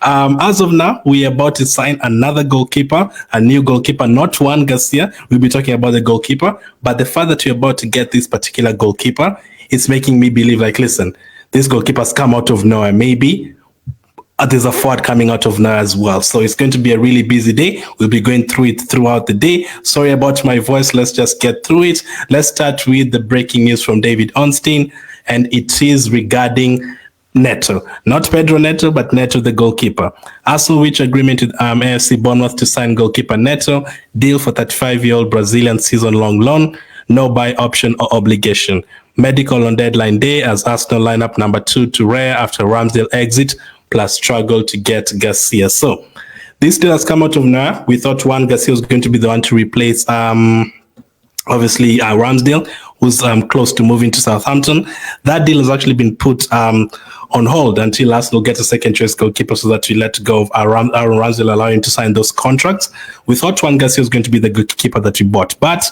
As of now, we are about to sign another goalkeeper, a new goalkeeper, not Juan Garcia. We'll be talking about the goalkeeper, but the fact that we're about to get this particular goalkeeper, it's making me believe, like, listen, this goalkeeper's come out of nowhere. Maybe there's a forward coming out of nowhere as well. So it's going to be a really busy day. We'll be going through it throughout the day. Sorry about my voice. Let's just get through it. Let's start with the breaking news from David Ornstein, and it is regarding Neto, not Pedro Neto, but Neto, the goalkeeper. Arsenal reached agreement with AFC Bournemouth to sign goalkeeper Neto. Deal for 35-year-old Brazilian season-long loan. No buy option or obligation. Medical on deadline day as Arsenal lineup number 2 to Raya after Ramsdale exit, plus struggle to get Garcia. So this deal has come out of nowhere. We thought Juan Garcia was going to be the one to replace obviously Ramsdale, who's close to moving to Southampton. That deal has actually been put on hold until Arsenal gets a second choice goalkeeper, so that we let go of Aaron Ramsdale, allowing him to sign those contracts. We thought Juan Garcia was going to be the goalkeeper that we bought, but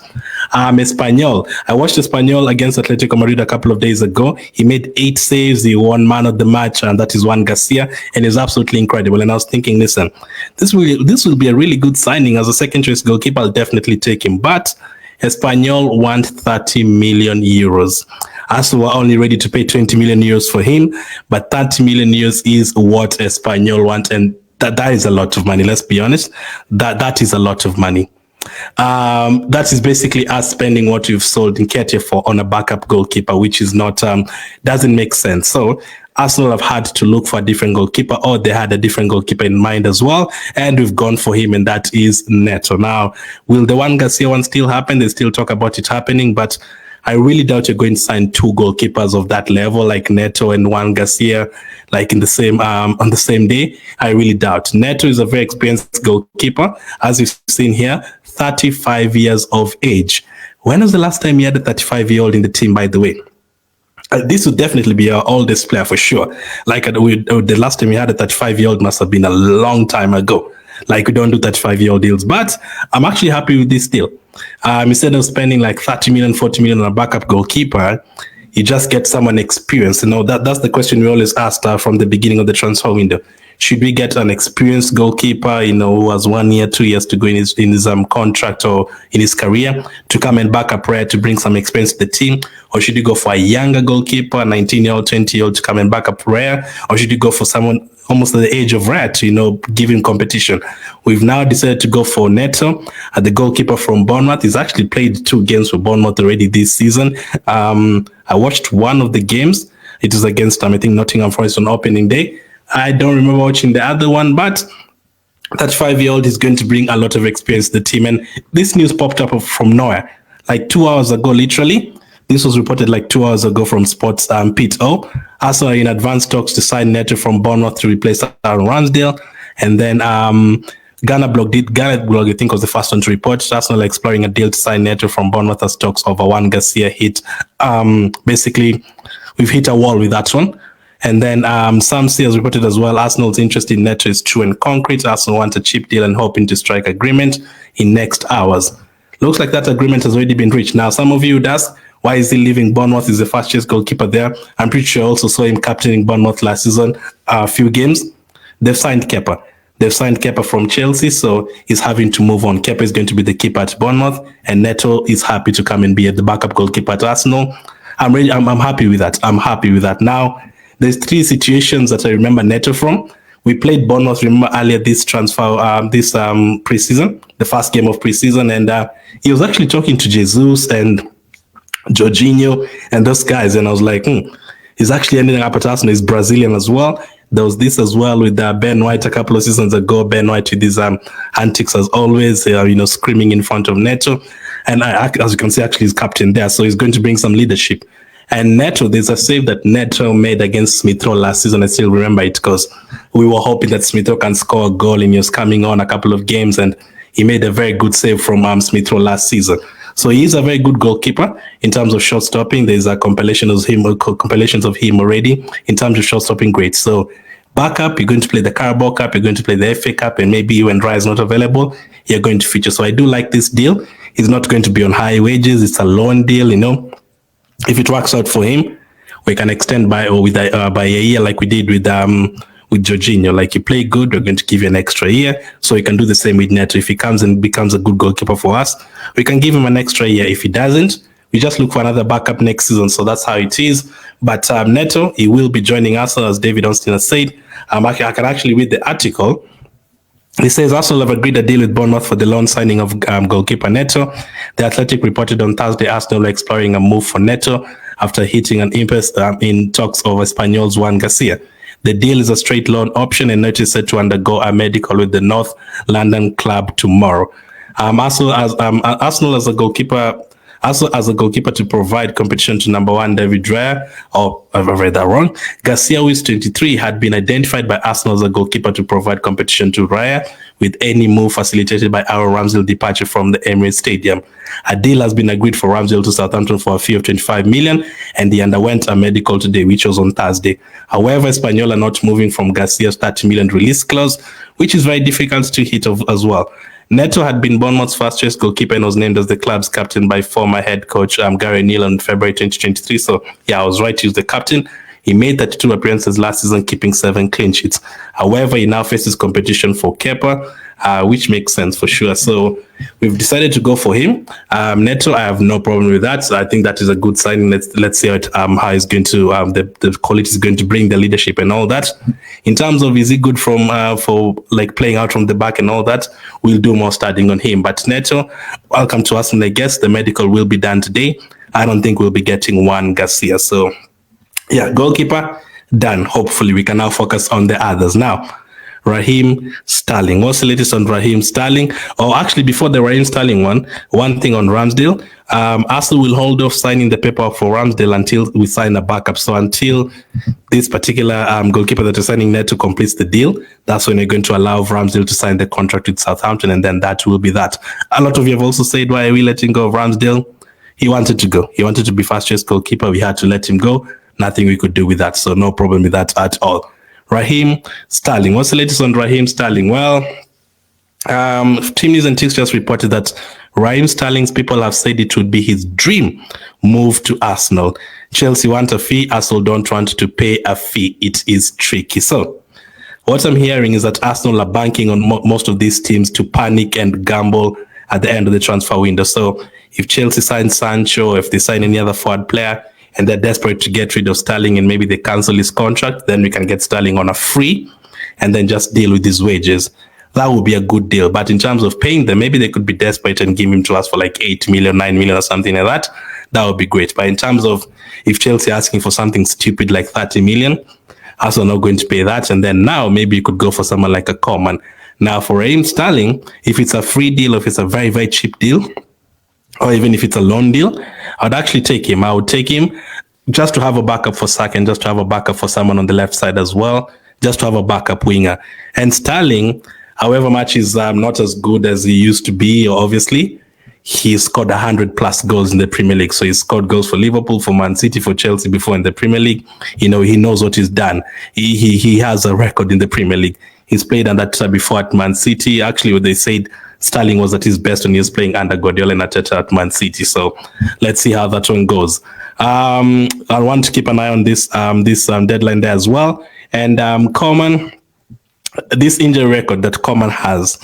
Espanyol. I watched Espanyol against Atletico Madrid a couple of days ago. He made 8 saves. He won man of the match, and that is Juan Garcia, and he's absolutely incredible. And I was thinking, listen, this will be a really good signing as a second choice goalkeeper. I'll definitely take him, but Espanyol want 30 million euros. Arsenal were only ready to pay 20 million euros for him, but 30 million euros is what Espanyol want, and that is a lot of money. Let's be honest, that is a lot of money. That is basically us spending what we've sold Nketiah for on a backup goalkeeper, which is not doesn't make sense. So Arsenal have had to look for a different goalkeeper, or they had a different goalkeeper in mind as well, and we've gone for him, and that is Neto. Now, will the Juan Garcia one still happen? They still talk about it happening, but I really doubt you're going to sign 2 goalkeepers of that level, like Neto and Juan Garcia, like in the same on the same day. I really doubt. Neto is a very experienced goalkeeper, as you've seen here, 35 years of age. When was the last time you had a 35-year-old in the team, by the way? This would definitely be our oldest player for sure. Like the last time we had a 35-year-old must have been a long time ago. Like, we don't do 35-year-old deals, but I'm actually happy with this deal. Instead of spending like 30 million, 40 million on a backup goalkeeper, you just get someone experienced. You know, that's the question we always asked from the beginning of the transfer window. Should we get an experienced goalkeeper, you know, who has 1 year, 2 years to go in his contract or in his career, to come and back up Raya to bring some experience to the team? Or should you go for a younger goalkeeper, 19-year-old, 20-year-old, to come and back up Raya? Or should you go for someone almost at the age of Raya to, you know, give him competition? We've now decided to go for Neto, the goalkeeper from Bournemouth. He's actually played 2 games for Bournemouth already this season. I watched one of the games. It was against, I think, Nottingham Forest on opening day. I don't remember watching the other one, but that 5-year-old is going to bring a lot of experience to the team. And this news popped up from nowhere, like 2 hours ago, literally. This was reported like 2 hours ago from Sports Pit O. Arsenal are in advanced talks to sign Neto from Bournemouth to replace Aaron Ramsdale. And then Ghana Blog, I think, was the first one to report. Arsenal are exploring a deal to sign Neto from Bournemouth as talks over Juan Garcia hit. Basically, we've hit a wall with that one. And then Sam C has reported as well, Arsenal's interest in Neto is true and concrete. Arsenal wants a cheap deal and hoping to strike agreement in next hours. Looks like that agreement has already been reached. Now, some of you would ask, why is he leaving Bournemouth? He's the first choice goalkeeper there. I'm pretty sure I also saw him captaining Bournemouth last season, a few games. They've signed Kepa. They've signed Kepa from Chelsea, so he's having to move on. Kepa is going to be the keeper at Bournemouth, and Neto is happy to come and be the backup goalkeeper at Arsenal. I'm happy with that. I'm happy with that. Now, there's 3 situations that I remember Neto from. We played Bournemouth, remember, earlier this transfer, this preseason, the first game of preseason, and he was actually talking to Jesus and Jorginho and those guys, and I was like, he's actually ending up at Arsenal. He's Brazilian as well. There was this as well with Ben White a couple of seasons ago. Ben White with his antics as always, screaming in front of Neto. And as you can see, actually, he's captain there, so he's going to bring some leadership. And Neto, there's a save that Neto made against Smith Rowe last season. I still remember it because we were hoping that Smith Rowe can score a goal, and he was coming on a couple of games, and he made a very good save from Smith Rowe last season. So he is a very good goalkeeper in terms of shot stopping. There's a compilations of him already in terms of shot stopping. Great. So backup, you're going to play the Carabao Cup, you're going to play the FA Cup, and maybe when Raya is not available, you're going to feature. So I do like this deal. He's not going to be on high wages. It's a loan deal, If it works out for him, we can extend by a year like we did with with Jorginho. Like, you play good, we're going to give you an extra year. So we can do the same with Neto. If he comes and becomes a good goalkeeper for us, we can give him an extra year. If he doesn't, we just look for another backup next season. So that's how it is. But Neto, he will be joining Arsenal, as David Onstin has said. I can actually read the article. He says Arsenal have agreed a deal with Bournemouth for the loan signing of goalkeeper Neto. The Athletic reported on Thursday Arsenal are exploring a move for Neto after hitting an impasse in talks over Espanyol's Juan Garcia. The deal is a straight loan option, and Neto is set to undergo a medical with the North London club tomorrow. Arsenal as a goalkeeper. Also, as a goalkeeper to provide competition to number one David Raya, or I've read that wrong. Garcia, who is 23, had been identified by Arsenal as a goalkeeper to provide competition to Raya, with any move facilitated by Aaron Ramsdale's departure from the Emirates Stadium. A deal has been agreed for Ramsdale to Southampton for a fee of 25 million, and he underwent a medical today, which was on Thursday. However, Espanyol are not moving from Garcia's 30 million release clause, which is very difficult to hit as well. Neto had been Bournemouth's first choice goalkeeper and was named as the club's captain by former head coach Gary Neal in February 2023. So, yeah, I was right. He was the captain. He made 32 appearances last season, keeping 7 clean sheets. However, he now faces competition for Kepa, which makes sense for sure. So we've decided to go for him. Neto, I have no problem with that. So I think that is a good sign. Let's see how he's going to the quality is going to bring, the leadership and all that. In terms of, is he good for like playing out from the back and all that, we'll do more studying on him. But Neto, welcome to us, and I guess the medical will be done today. I don't think we'll be getting Juan Garcia. So yeah, goalkeeper done. Hopefully we can now focus on the others now. Raheem Sterling. What's the latest on Raheem Sterling? Or actually, before the Raheem Sterling one thing on Ramsdale. Arsenal will hold off signing the paperwork for Ramsdale until we sign a backup. So until this particular goalkeeper that is signing Neto completes the deal, that's when we're going to allow Ramsdale to sign the contract with Southampton, and then that will be that. A lot of you have also said, why are we letting go of Ramsdale? He wanted to go. He wanted to be first choice goalkeeper. We had to let him go. Nothing we could do with that. So no problem with that at all. Raheem Sterling. What's the latest on Raheem Sterling? Well, Team News and Ticks just reported that Raheem Sterling's people have said it would be his dream move to Arsenal. Chelsea want a fee. Arsenal don't want to pay a fee. It is tricky. So what I'm hearing is that Arsenal are banking on most of these teams to panic and gamble at the end of the transfer window. So if Chelsea sign Sancho, if they sign any other forward player, and they're desperate to get rid of Sterling and maybe they cancel his contract, then we can get Sterling on a free and then just deal with his wages. That would be a good deal. But in terms of paying them, maybe they could be desperate and give him to us for like 8 million, 9 million or something like that. That would be great. But in terms of if Chelsea are asking for something stupid like 30 million, us are not going to pay that. And then now maybe you could go for someone like a Coman. Now for Raheem Sterling, if it's a free deal, if it's a very, very cheap deal, or even if it's a loan deal, I'd actually take him. I would take him just to have a backup for Saka and just to have a backup for someone on the left side as well, just to have a backup winger. And Sterling, however much he's not as good as he used to be, obviously, he scored 100+ goals in the Premier League. So he scored goals for Liverpool, for Man City, for Chelsea before in the Premier League. You know, he knows what he's done. He has a record in the Premier League. He's played under Arteta before at Man City. Actually, what they said, Sterling was at his best when he was playing under Guardiola and Arteta at Man City. So let's see how that one goes. I want to keep an eye on this deadline there as well. And Coman, this injury record that Coman has,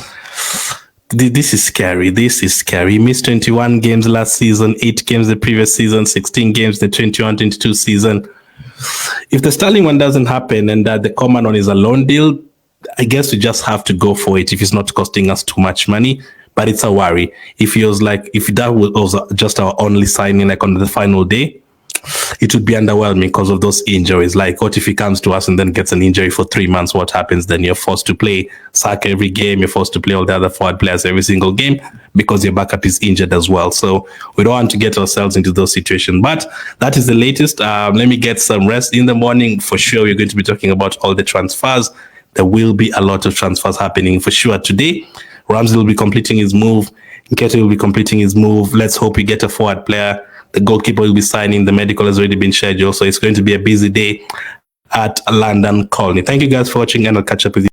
this is scary. This is scary. He missed 21 games last season, 8 games the previous season, 16 games the 21-22 season. If the Sterling one doesn't happen and the Coman one is a loan deal, I guess we just have to go for it if it's not costing us too much money. But it's a worry. If that was just our only signing, like on the final day, it would be underwhelming because of those injuries. Like, what if he comes to us and then gets an injury for 3 months? What happens then? You're forced to play Saka every game. You're forced to play all the other forward players every single game because your backup is injured as well. So we don't want to get ourselves into those situations. But that is the latest. Let me get some rest in the morning. For sure, we're going to be talking about all the transfers. There will be a lot of transfers happening for sure today. Ramsey will be completing his move. Nketiah will be completing his move. Let's hope we get a forward player. The goalkeeper will be signing. The medical has already been scheduled. So it's going to be a busy day at London Colney. Thank you guys for watching, and I'll catch up with you.